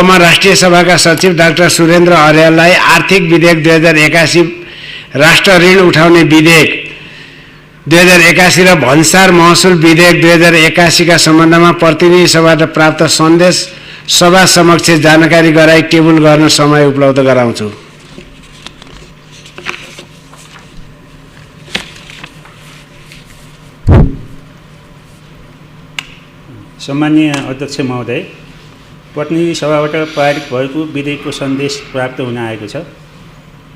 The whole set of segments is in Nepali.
अब म राष्ट्रिय सभाका सचिव डाक्टर सुरेन्द्र अर्याललाई आर्थिक विधेयक 2081 राष्ट्र ऋण उठाउने विधेयक 2081 र भन्सार महसुल विधेयक 2081 का सम्बन्धमा प्रतिनिधि सभाबाट प्राप्त सन्देश सभा समक्ष जानकारी गराई टेबल गर्न समय उपलब्ध गराउँछु। सम्माननीय अध्यक्ष महोदय, प्रतिनिधि सभाबाट पारित भएको विधेयकको सन्देश प्राप्त हुन आएको छ।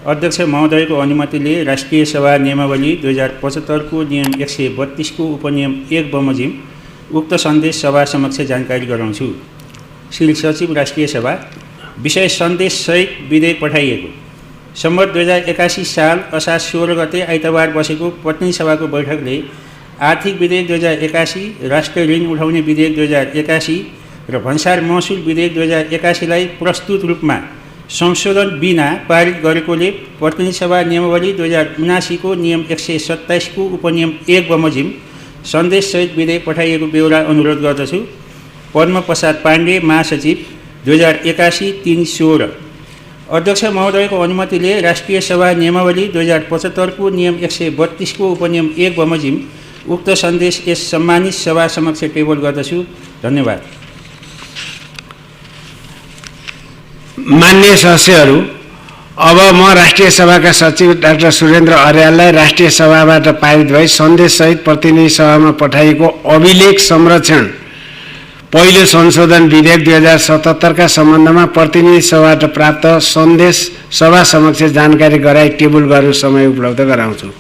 अध्यक्ष महोदयको अनुमतिले राष्ट्रिय सभा नियमावली 2075 को नियम 132 को उपनियम 1 बमोजिम उक्त सन्देश सभा समक्ष जानकारी गराउँछु। श्री सचिव राष्ट्रिय सभा, विषय सन्देश सहित विधेयक पठाइएको सम्मत 2081 साल असार 16 गते आइतबार बसेको प्रतिनिधि सभाको बैठकले आर्थिक विधेयक 2081, राष्ट्र ऋण उठाउने विधेयक 2081 र भन्सार महसुल विधेयक 2081 लाई प्रस्तुत रूपमा संशोधन बिना पारित गरेकोले प्रतिनिधि सभा नियमावली 2079 को नियम 127 को उपनियम 1 बमोजिम सन्देश सहित विधेयक पठाइएको बेहोरा अनुरोध गर्दछु। पद्म प्रसाद पाण्डे, महासचिव, 2081-316। अध्यक्ष महोदयको अनुमतिले राष्ट्रिय सभा नियमावली 2075 को नियम 132 को उपनियम 1 बमोजिम उक्त सन्देश यस सम्मानित सभा समक्ष टेबल गर्दछु। धन्यवाद। मान्य सदस्यहरू, अब म राष्ट्रिय सभाका सचिव डाक्टर सुरेन्द्र अर्याललाई राष्ट्रिय सभाबाट पारित भई सन्देश सहित प्रतिनिधि सभामा पठाइएको अभिलेख संरक्षण पहिलो संशोधन विधेयक 2077 का सम्बन्धमा प्रतिनिधि सभाबाट प्राप्त सन्देश सभा समक्ष जानकारी गराई टेबल गर्न समय उपलब्ध गराउँछु।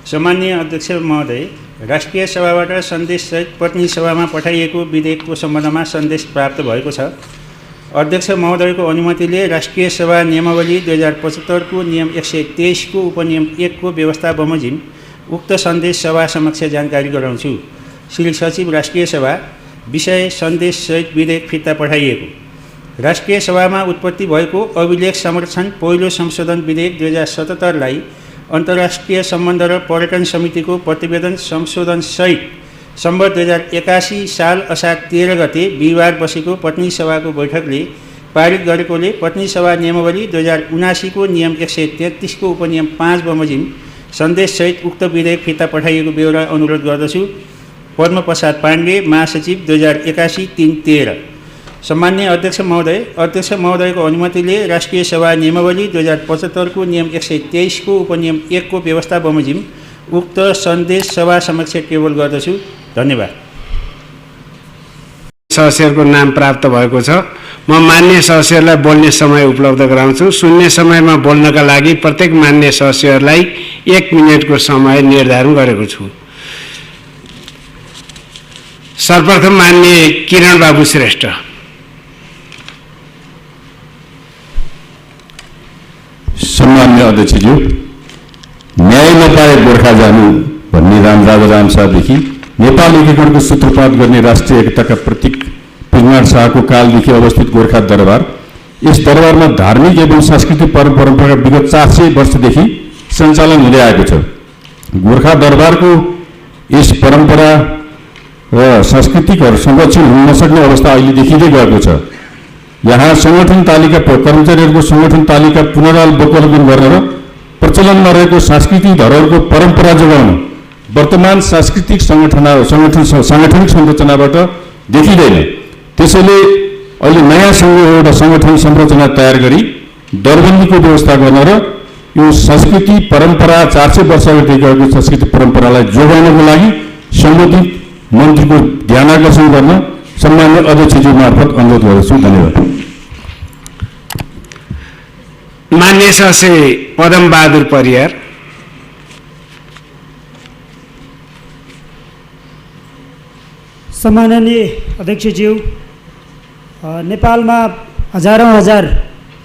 सम्माननीय अध्यक्ष महोदय, राष्ट्रिय सभाबाट सन्देश सहित प्रतिनिधि सभामा पठाइएको विधेयकको सम्बन्धमा सन्देश प्राप्त भएको छ। अध्यक्ष महोदयको अनुमतिले राष्ट्रिय सभा नियमावली 2075 को नियम 123 को उपनियम 1 को व्यवस्था बमोजिम उक्त सन्देश सभा समक्ष जानकारी गराउँछु। श्री सचिव राष्ट्रिय सभा, विषय सन्देश सहित विधेयक फिर्ता पठाइएको राष्ट्रिय सभामा उत्पत्ति भएको अभिलेख संरक्षण पहिलो संशोधन विधेयक 2077 लाई अन्तर्राष्ट्रिय सम्बन्ध र पर्यटन समितिको प्रतिवेदन संशोधन सहित सम्वत 2081 साल असार 13 गते बिहिबार बसेको प्रतिनिधि सभाको बैठकले पारित गरेकोले प्रतिनिधि सभा नियमावली 2079 को नियम 133 को उपनियम 5 बमोजिम सन्देश सहित उक्त विधेयक फिर्ता पठाइएको बेहोरा अनुरोध गर्दछु। पद्म प्रसाद पाण्डे, महासचिव, 2081-313। सम्माननीय अध्यक्ष महोदय, अध्यक्ष महोदयको अनुमतिले राष्ट्रिय सभा नियमावली 2075 को नियम 123 को उपनियम 1 को व्यवस्था बमोजिम उक्त सन्देश सभा समक्ष टेबल गर्दछु। धन्यवाद। सदस्यहरूको नाम प्राप्त भएको छ। म मान्य सदस्यहरूलाई बोल्ने समय उपलब्ध गराउँछु। शून्य समयमा बोल्नका लागि प्रत्येक मान्य सदस्यहरूलाई 1 मिनेटको समय निर्धारण गरेको छु। सर्वप्रथम मान्य किरण बाबु श्रेष्ठ। सम्मान्य अध्यक्षज्यू, न्याय नपाए गोर्खा जानु भन्ने रामराजा शाहदेखि नेपाल एकीकरणको सूत्रपात गर्ने राष्ट्रिय एकताका प्रतीक पृथ्वीनारायण शाहको कालदेखि अवस्थित गोर्खा दरबार, यस दरबारमा धार्मिक एवं सांस्कृतिक परम्परा विगत 400 वर्षदेखि सञ्चालन हुँदै आएको छ। गोर्खा दरबारको यस परम्परा र सांस्कृतिकहरू संरक्षण हुन नसक्ने अवस्था अहिले देखिँदै गएको छ। यहाँ संगठन तालिका कर्मचारीहरूको संगठन तालिका पुनरावलोकन गर्न र प्रचलनमा रहेको सांस्कृतिक धरोहरको परम्परा जोगाउन वर्तमान सांस्कृतिक साङ्गठनिक संरचनाबाट देखिँदैन। त्यसैले अहिले नयाँसँग एउटा संगठन संरचना तयार गरी दरबन्दीको व्यवस्था गर्न र यो संस्कृति परम्परा 400 वर्षदेखि गएको संस्कृति परम्परालाई जोगाउनको लागि सम्बन्धित मन्त्रीको ध्यानाकर्षण गर्न सम्मान्य अध्यक्षज्यू मार्फत अनुरोध गर्दछु। धन्यवाद। मान्य सदस्य पदम बहादुर परियार। सम्माननीय अध्यक्षज्यू, नेपालमा हजारौं हजार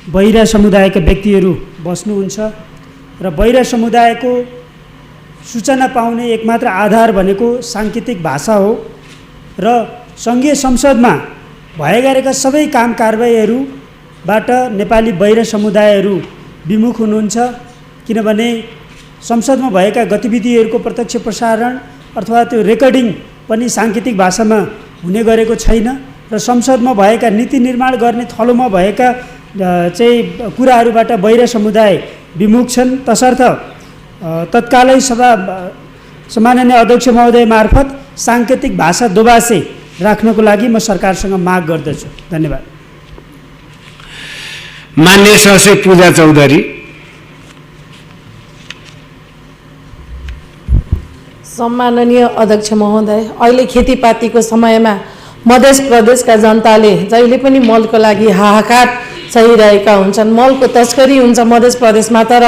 बहिरा समुदायका व्यक्तिहरू बस्नुहुन्छ र बहिरा समुदायको सूचना पाउने एकमात्र आधार भनेको साङ्केतिक भाषा हो र सङ्घीय संसदमा भए गरेका सबै काम कारबाहीहरूबाट नेपाली बहिरा समुदायहरू विमुख हुनुहुन्छ, किनभने संसदमा भएका गतिविधिहरूको प्रत्यक्ष प्रसारण अथवा त्यो रेकर्डिङ पनि साङ्केतिक भाषामा हुने गरेको छैन र संसदमा भएका नीति निर्माण गर्ने थलोमा भएका चाहिँ कुराहरूबाट बाहिर समुदाय विमुख छन्। तसर्थ तत्कालै सम्माननीय अध्यक्ष महोदय मार्फत साङ्केतिक भाषा दोभाषे राख्नको लागि म सरकारसँग माग गर्दछु। धन्यवाद। मान्य सदस्य पूजा चौधरी। सम्माननीय अध्यक्ष महोदय, अहिले खेतीपातीको समयमा मध्य प्रदेशका जनताले जहिले पनि मलको लागि हाहाकार चाहिरहेका हुन्छन्। मलको तस्करी हुन्छ मध्य प्रदेशमा, तर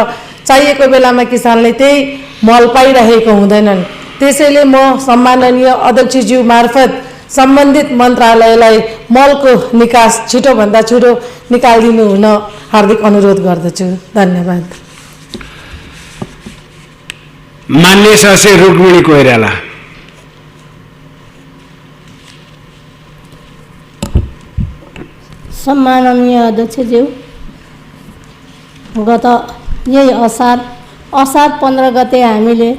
चाहिएको बेलामा किसानले त्यही मल पाइरहेको हुँदैनन्। त्यसैले म सम्माननीय अध्यक्षज्यू मार्फत सम्बन्धित मन्त्रालयलाई मलको निकास छिटोभन्दा छिटो निकालिदिनु हुन हार्दिक अनुरोध गर्दछु। धन्यवाद। मान्य सदस्य रुक्मिणी कोइराला। सम्माननीय अध्यक्षज्यू, गत यही असार 15 गते हामीले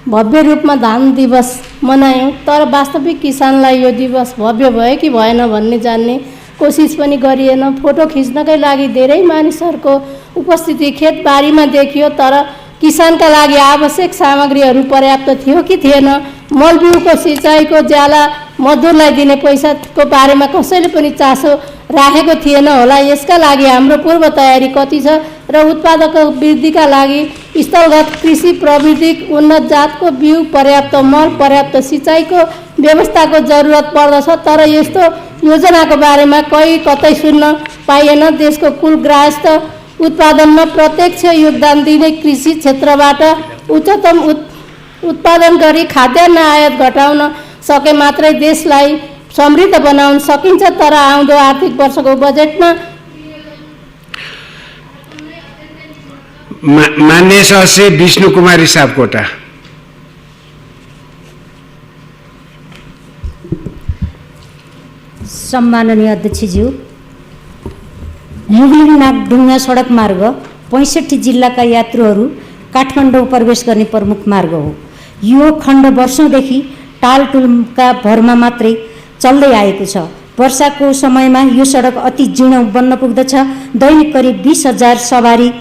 भव्य रूपमा धान दिवस मनायौँ, तर वास्तविक किसानलाई यो दिवस भव्य भयो कि भएन भन्ने जान्ने कोसिस पनि गरिएन। फोटो खिच्नकै लागि धेरै मानिसहरूको उपस्थिति खेतबारीमा देखियो, तर किसानका लागि आवश्यक सामग्रीहरू पर्याप्त थियो कि थिएन, मलबिउको सिँचाइको ज्याला मजदुरलाई दिने पैसाको बारेमा कसैले पनि चासो राखेको थिएन होला। यसका लागि हाम्रो पूर्व तयारी कति छ र उत्पादक वृद्धिका लागि स्थलगत कृषि प्रविधिक उन्नत जातको बिउ, पर्याप्त मल, पर्याप्त सिँचाइको व्यवस्थाको जरुरत पर्दछ, तर यस्तो योजनाको बारेमा कतै सुन्न पाइएन। देशको कुल गृहस्थ उत्पादनमा प्रत्यक्ष योगदान दिने कृषि क्षेत्रबाट उच्चतम उत्पादन गरी खाद्यान्न आयात घटाउन सके मात्रै देशलाई समृद्ध बनाउन सकिन्छ। तर आउँदो आर्थिक वर्षको बजेटमा मान्य सदस्य विष्णु कुमारी सापकोटा। सम्माननीय अध्यक्षज्यू, मुगलिङ नागढुङ्गा सडक मार्ग 65 जिल्लाका यात्रुहरू काठमाडौँ प्रवेश गर्ने प्रमुख मार्ग हो। यो खण्ड वर्षौँदेखि टालटुलका भरमा मात्रै चल्दै आएको छ। वर्षाको समयमा यो सडक अति जीर्ण बन्न पुग्दछ। दैनिक करिब 20,000 सवारी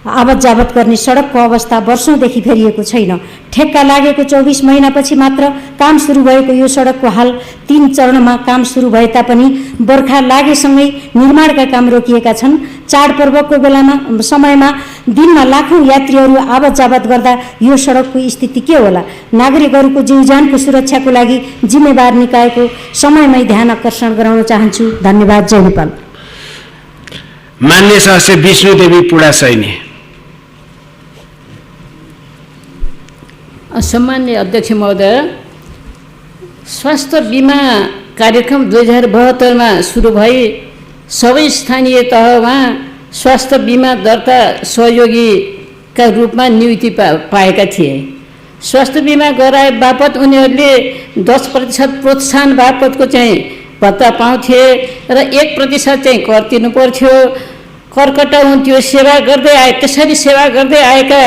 आवत जावत गर्ने सडकको अवस्था वर्षौँदेखि फेरिएको छैन। ठेक्का लागेको 24 महिनापछि मात्र काम सुरु भएको यो सडकको हाल 3 चरणमा काम सुरु भए तापनि बर्खा लागेसँगै निर्माणका काम रोकिएका छन्। चाडपर्वको समयमा दिनमा लाखौँ यात्रीहरू आवत जावत गर्दा यो सडकको स्थिति के होला? नागरिकहरूको जीवज्यानको सुरक्षाको लागि जिम्मेवार निकायको समयमै ध्यान आकर्षण गराउन चाहन्छु। धन्यवाद। जय नेपाल। मान्य सदस्य विष्णुदेवी पुडा सैनी। सम्मान्य अध्यक्ष महोदय, स्वास्थ्य बिमा कार्यक्रम 2072 सुरु भई सबै स्थानीय तहमा स्वास्थ्य बिमा दर्ता सहयोगीका रूपमा नियुक्ति पाएका थिए। स्वास्थ्य बिमा गराए बापत उनीहरूले 10% प्रोत्साहन बापतको चाहिँ भत्ता पाउँथे र 1% चाहिँ कर तिर्नु पर्थ्यो। कर कटाउँथ्यो। सेवा गर्दै आए, त्यसरी सेवा गर्दै आएका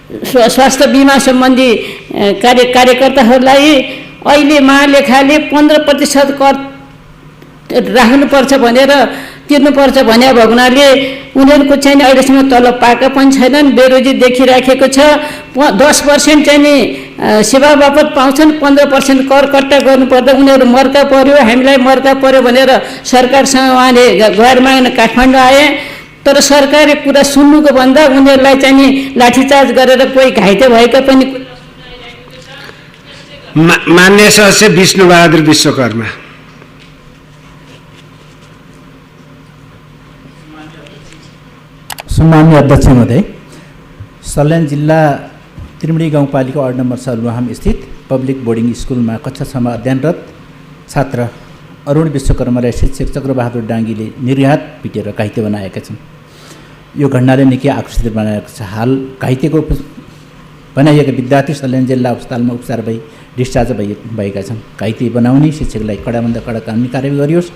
स्वास्थ्य बिमा सम्बन्धी कार्यकर्ताहरूलाई अहिले महालेखाले 15% कर राख्नुपर्छ भनेर तिर्नुपर्छ भने भएकोले उनीहरूको चाहिँ अहिलेसम्म तलब पाएका पनि छैनन्। बेरोजी देखिराखेको छ। 10% चाहिँ नि सेवा बापत पाउँछन्, 15% कर कट्टा गर्नुपर्दा उनीहरू मर्का पर्यो, हामीलाई मर्का पर्यो भनेर सरकारसँग उहाँले गुहार माग्न काठमाडौँ आए। तर सरकारले कुरा सुन्नुको भन्दा उनीहरूलाई चाहिँ नि लाठीचार्ज गरेर कोही घाइते भएका पनि। मान्य सदस्य विष्णुबहादुर विश्वकर्मा। सम्मान्य अध्यक्ष महोदय, सल्यान जिल्ला त्रिवेणी गाउँपालिका वार्ड नम्बर 6 स्थित पब्लिक बोर्डिङ स्कुलमा कक्षा 6मा अध्ययनरत छात्र अरुण विश्वकर्मालाई शिक्षक चक्रबहादुर डाङ्गीले निर्घात पिटेर घाइते बनाएका छन्। यो घटनाले निकै आकर्षित बनाएको छ। हाल घाइतेको बनाइएका विद्यार्थी सल्यान जिल्ला अस्पतालमा उपचार भई डिस्चार्ज भएका छन्। घाइते बनाउने शिक्षकलाई कडाभन्दा कडा कानुनी कारबाही गरियोस्,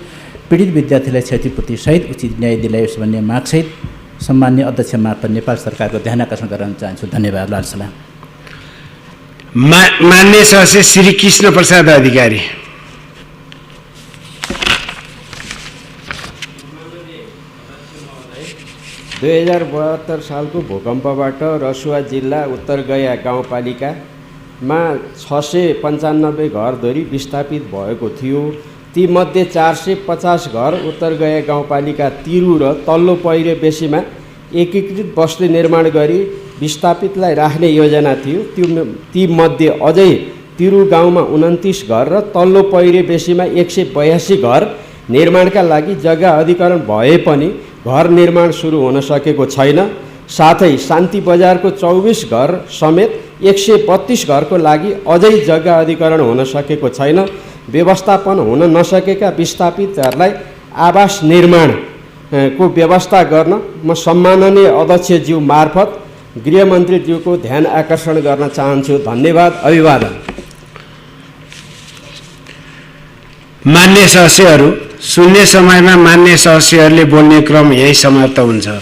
पीडित विद्यार्थीलाई क्षतिपूर्ति सहित उचित न्याय दिलाइयोस् भन्ने मागसहित सम्मान्य अध्यक्ष मार्फत नेपाल सरकारको ध्यान आकर्षण गराउन चाहन्छु। धन्यवाद। लाल सलाम। मान्य सदस्य श्री कृष्ण प्रसाद अधिकारी। दुई 2072 सालको भूकम्पबाट रसुवा जिल्ला उत्तरगया गाउँपालिकामा 695 घरधरी विस्थापित भएको थियो। तीमध्ये 450 घर उत्तरगया गाउँपालिका तिरु र तल्लो पहिरो बेसीमा एकीकृत बस्ती निर्माण गरी विस्थापितलाई राख्ने योजना थियो। तीमध्ये अझै तिरु गाउँमा 29 घर र तल्लो पहिरो बेसीमा 182 घर निर्माणका लागि जग्गा अधिग्रहण भए पनि घर निर्माण सुरु हुन सकेको छैन। साथै शान्ति बजारको 24 घर समेत 132 घरको लागि अझै जग्गा अधिग्रहण हुन सकेको छैन। व्यवस्थापन हुन नसकेका विस्थापितहरूलाई आवास निर्माणको व्यवस्था गर्न म सम्माननीय अध्यक्षज्यू मार्फत गृहमन्त्रीज्यूको ध्यान आकर्षण गर्न चाहन्छु। धन्यवाद। अभिवादन। मान्य सदस्यहरू, शून्य समयमा मान्य सदस्यहरूले बोल्ने क्रम यही समाप्त हुन्छ।